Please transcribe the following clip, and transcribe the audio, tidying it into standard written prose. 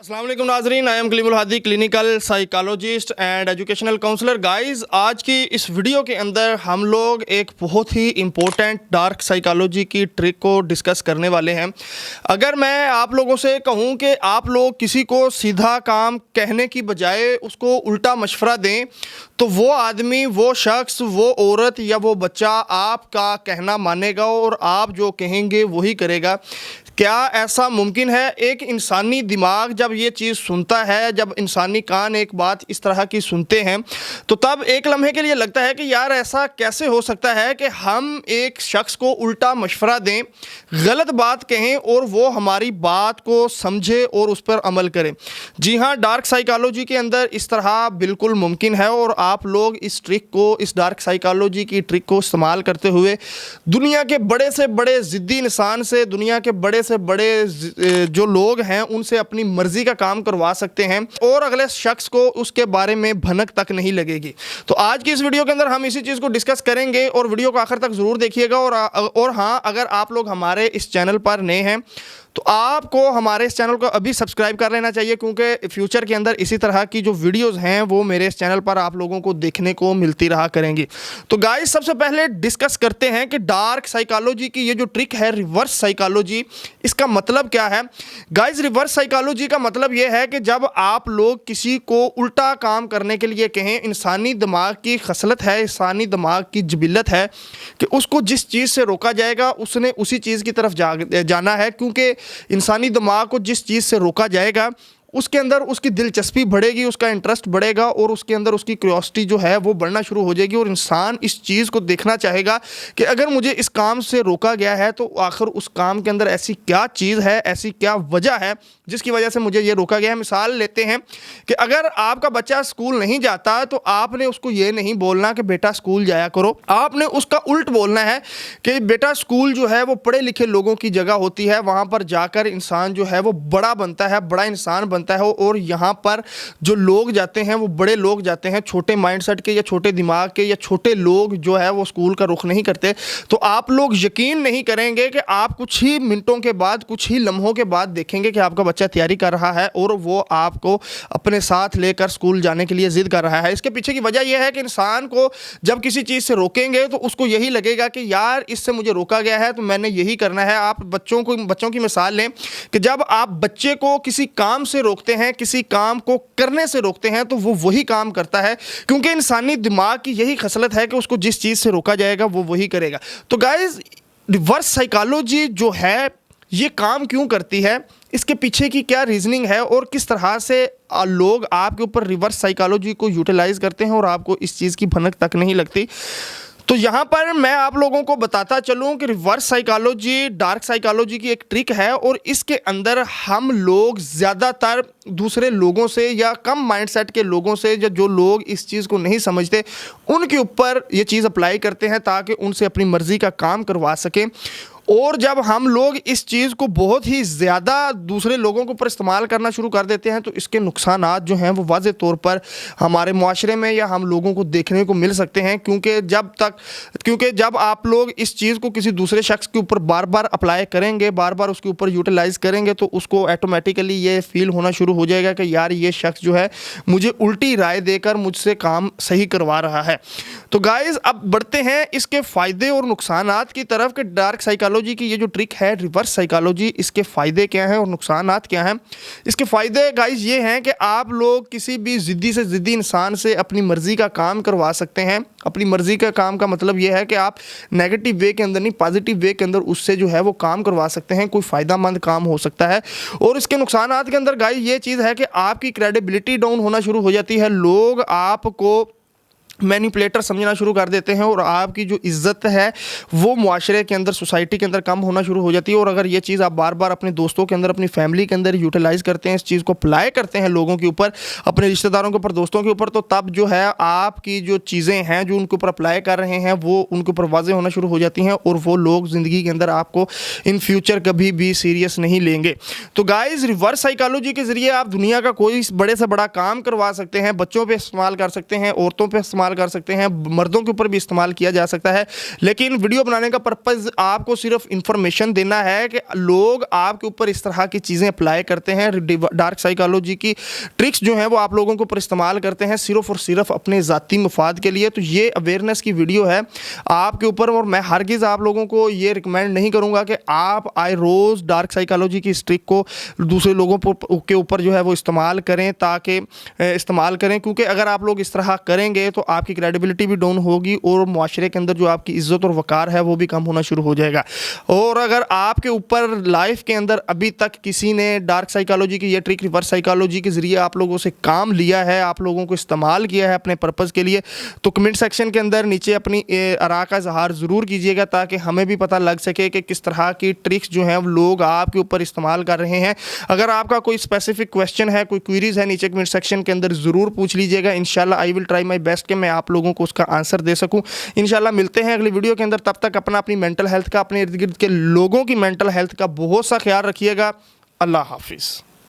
अस्सलाम वालेकुम नाजरीन, I am Kalimul Hadi, clinical psychologist and educational counsellor. Guys, आज की इस वीडियो के अंदर हम लोग एक बहुत ही इम्पोर्टेंट डार्क साइकोलॉजी की ट्रिक को डिस्कस करने वाले हैं। अगर मैं आप लोगों से कहूं कि आप लोग किसी को सीधा काम कहने की बजाय उसको उल्टा मशवरा दें, तो वो आदमी, वो शख्स, वो औरत या वो बच्चा आपका कहना मानेगा और आप जो कहेंगे वही करेगा। क्या ऐसा मुमकिन है? एक इंसानी दिमाग जब ये चीज़ सुनता है, जब इंसानी कान एक बात इस तरह की सुनते हैं, तो तब एक लम्हे के लिए लगता है कि यार ऐसा कैसे हो सकता है कि हम एक शख्स को उल्टा मशवरा दें, गलत बात कहें और वो हमारी बात को समझे और उस पर अमल करें। जी हाँ, डार्क साइकोलॉजी के अंदर इस तरह बिल्कुल मुमकिन है और आप लोग इस ट्रिक को, इस डार्क साइकोलॉजी की ट्रिक को इस्तेमाल करते हुए दुनिया के बड़े से बड़े ज़िद्दी इंसान से, दुनिया के बड़े से बड़े जो लोग हैं उनसे अपनी मर्जी का काम करवा सकते हैं और अगले शख्स को उसके बारे में भनक तक नहीं लगेगी। तो आज की इस वीडियो के अंदर हम इसी चीज़ को डिस्कस करेंगे और वीडियो को आखिर तक ज़रूर देखिएगा। और हाँ, अगर आप लोग हमारे इस चैनल पर नए हैं तो आपको हमारे इस चैनल को अभी सब्सक्राइब कर लेना चाहिए, क्योंकि फ्यूचर के अंदर इसी तरह की जो वीडियोस हैं वो मेरे इस चैनल पर आप लोगों को देखने को मिलती रहा करेंगी। तो गाइस, सबसे पहले डिस्कस करते हैं कि डार्क साइकोलॉजी की ये जो ट्रिक है, रिवर्स साइकोलॉजी, इसका मतलब क्या है। गाइस, रिवर्स साइकोलॉजी का मतलब ये है कि जब आप लोग किसी को उल्टा काम करने के लिए कहें, इंसानी दिमाग की खसलत है, इंसानी दिमाग की जबिलत है कि उसको जिस चीज़ से रोका जाएगा उसने उसी चीज़ की तरफ जाना है, क्योंकि इंसानी दिमाग को जिस चीज़ से रोका जाएगा उसके अंदर उसकी दिलचस्पी बढ़ेगी, उसका इंटरेस्ट बढ़ेगा और उसके अंदर उसकी क्यूरियोसिटी जो है वो बढ़ना शुरू हो जाएगी और इंसान इस चीज़ को देखना चाहेगा कि अगर मुझे इस काम से रोका गया है तो आखिर उस काम के अंदर ऐसी क्या चीज़ है, ऐसी क्या वजह है जिसकी वजह से मुझे ये रोका गया है। मिसाल लेते हैं कि अगर आपका बच्चा स्कूल नहीं जाता तो आपने उसको ये नहीं बोलना कि बेटा स्कूल जाया करो, आपने उसका उल्ट बोलना है कि बेटा स्कूल जो है वो पढ़े लिखे लोगों की जगह होती है, वहाँ पर जाकर इंसान जो है वो बड़ा बनता है, बड़ा इंसान बनता है और यहाँ पर जो लोग जाते हैं वो बड़े लोग जाते हैं, छोटे माइंडसेट के या छोटे दिमाग के या छोटे लोग जो है वो स्कूल का रुख नहीं करते। तो आप लोग यकीन नहीं करेंगे कि आप कुछ ही मिनटों के बाद, कुछ ही लम्हों के बाद देखेंगे कि आपका बच्चा तैयारी कर रहा है और वो आपको अपने साथ लेकर स्कूल जाने के लिए जिद कर रहा है। इसके पीछे की वजह यह है कि इंसान को जब किसी चीज़ से रोकेंगे तो उसको यही लगेगा कि यार इससे मुझे रोका गया है तो मैंने यही करना है। आप बच्चों की मिसाल लें कि जब आप बच्चे को किसी काम से रोकते हैं, किसी काम को करने से रोकते हैं, तो वो वही काम करता है, क्योंकि इंसानी दिमाग की यही खसलत है कि उसको जिस चीज़ से रोका जाएगा वो वही करेगा। तो गाइस, रिवर्स साइकोलॉजी जो है ये काम क्यों करती है, इसके पीछे की क्या रीजनिंग है और किस तरह से लोग आपके ऊपर रिवर्स साइकोलॉजी को यूटिलाइज करते हैं और आपको इस चीज़ की भनक तक नहीं लगती। तो यहाँ पर मैं आप लोगों को बताता चलूँ कि रिवर्स साइकोलॉजी डार्क साइकोलॉजी की एक ट्रिक है और इसके अंदर हम लोग ज़्यादातर दूसरे लोगों से या कम माइंडसेट के लोगों से, या जो लोग इस चीज़ को नहीं समझते उनके ऊपर ये चीज़ अप्लाई करते हैं ताकि उनसे अपनी मर्ज़ी का काम करवा सकें। और जब हम लोग इस चीज़ को बहुत ही ज़्यादा दूसरे लोगों के ऊपर इस्तेमाल करना शुरू कर देते हैं तो इसके नुकसानात जो हैं वो वाज़े तौर पर हमारे मुआशरे में या हम लोगों को देखने को मिल सकते हैं। क्योंकि जब आप लोग इस चीज़ को किसी दूसरे शख्स के ऊपर बार बार अप्लाई करेंगे, बार बार उसके ऊपर यूटिलाइज़ करेंगे, तो उसको ऑटोमेटिकली ये फील होना शुरू हो जाएगा कि यार ये शख्स जो है मुझे उल्टी राय देकर मुझसे काम सही करवा रहा है। तो गाइज़, अब बढ़ते हैं इसके फ़ायदे और नुकसानात की तरफ कि डार्क साइकोलॉजी की ये जो ट्रिक है रिवर्स साइकोलॉजी, इसके फ़ायदे क्या हैं और नुकसानात क्या हैं। इसके फ़ायदे गाइस ये हैं कि आप लोग किसी भी ज़िद्दी से ज़िद्दी इंसान से अपनी मर्ज़ी का काम करवा सकते हैं। अपनी मर्ज़ी का काम का मतलब ये है कि आप नेगेटिव वे के अंदर नहीं, पॉजिटिव वे के अंदर उससे जो है वो काम करवा सकते हैं, कोई फ़ायदेमंद काम हो सकता है। और इसके नुकसानात के अंदर गाइस ये चीज़ है कि आपकी क्रेडिबिलिटी डाउन होना शुरू हो जाती है, लोग आपको मैनिपुलेटर समझना शुरू कर देते हैं और आपकी जो इज़्ज़त है वो मुआशरे के अंदर, सोसाइटी के अंदर कम होना शुरू हो जाती है। और अगर ये चीज़ आप बार बार अपने दोस्तों के अंदर, अपनी फैमिली के अंदर यूटिलाइज़ करते हैं, इस चीज़ को अप्लाई करते हैं लोगों के ऊपर, अपने रिश्तेदारों के ऊपर, दोस्तों के ऊपर, तो तब जो है आपकी जो चीज़ें हैं जो उनके ऊपर अप्लाई कर रहे हैं वो उनके ऊपर वाज़ेह होना शुरू हो जाती हैं और वो लोग ज़िंदगी के अंदर आपको इन फ्यूचर कभी भी सीरियस नहीं लेंगे। तो गाइज़, रिवर्स साइकोलॉजी के ज़रिए आप दुनिया का कोई बड़े से बड़ा काम करवा सकते हैं, बच्चों पर इस्तेमाल कर सकते हैं, औरतों पर इस्तेमाल استعمال کر سکتے ہیں, مردوں کے اوپر بھی استعمال کیا جا سکتا ہے. لیکن ویڈیو بنانے کا پرپز آپ کو صرف انفارمیشن دینا ہے کہ لوگ آپ کے اوپر اس طرح کی چیزیں اپلائی کرتے ہیں, ڈارک سائیکالوجی کی ٹرکس جو ہیں وہ آپ لوگوں کے اوپر استعمال کرتے ہیں صرف اور صرف اپنے ذاتی مفاد کے لیے. تو یہ اویئرنیس کی ویڈیو ہے آپ کے اوپر, اور میں ہرگز آپ لوگوں کو یہ ریکمینڈ نہیں کروں گا کہ آپ آئے روز ڈارک سائیکالوجی کی اس ٹرک کو دوسرے لوگوں کے اوپر جو ہے وہ استعمال کریں, کیونکہ اگر آپ لوگ اس طرح کریں گے تو آپ کی کریڈیبلٹی بھی ڈاؤن ہوگی اور معاشرے کے اندر جو آپ کی عزت اور وقار ہے وہ بھی کم ہونا شروع ہو جائے گا. اور اگر آپ کے اوپر لائف کے اندر ابھی تک کسی نے ڈارک سائیکالوجی کی یہ ٹرک ریورس سائیکالوجی کے ذریعے آپ لوگوں سے کام لیا ہے, آپ لوگوں کو استعمال کیا ہے اپنے پرپز کے لیے, تو کمنٹ سیکشن کے اندر نیچے اپنی آراء کا اظہار ضرور کیجیے گا تاکہ ہمیں بھی پتہ لگ سکے کہ کس طرح کی ٹرکس جو ہیں لوگ آپ کے اوپر استعمال کر رہے ہیں. اگر آپ کا کوئی اسپیسیفک کویسچن ہے, کوئی کوئریز ہے, نیچے کمنٹ سیکشن کے اندر ضرور پوچھ لیجیے گا. انشاءاللہ آئی ول ٹرائی مائی بیسٹ کہ میں آپ لوگوں کو اس کا آنسر دے سکوں. انشاءاللہ ملتے ہیں اگلی ویڈیو کے اندر, تب تک اپنی مینٹل ہیلتھ کا, اپنے ارد گرد کے لوگوں کی مینٹل ہیلتھ کا بہت سا خیال رکھیے گا. اللہ حافظ.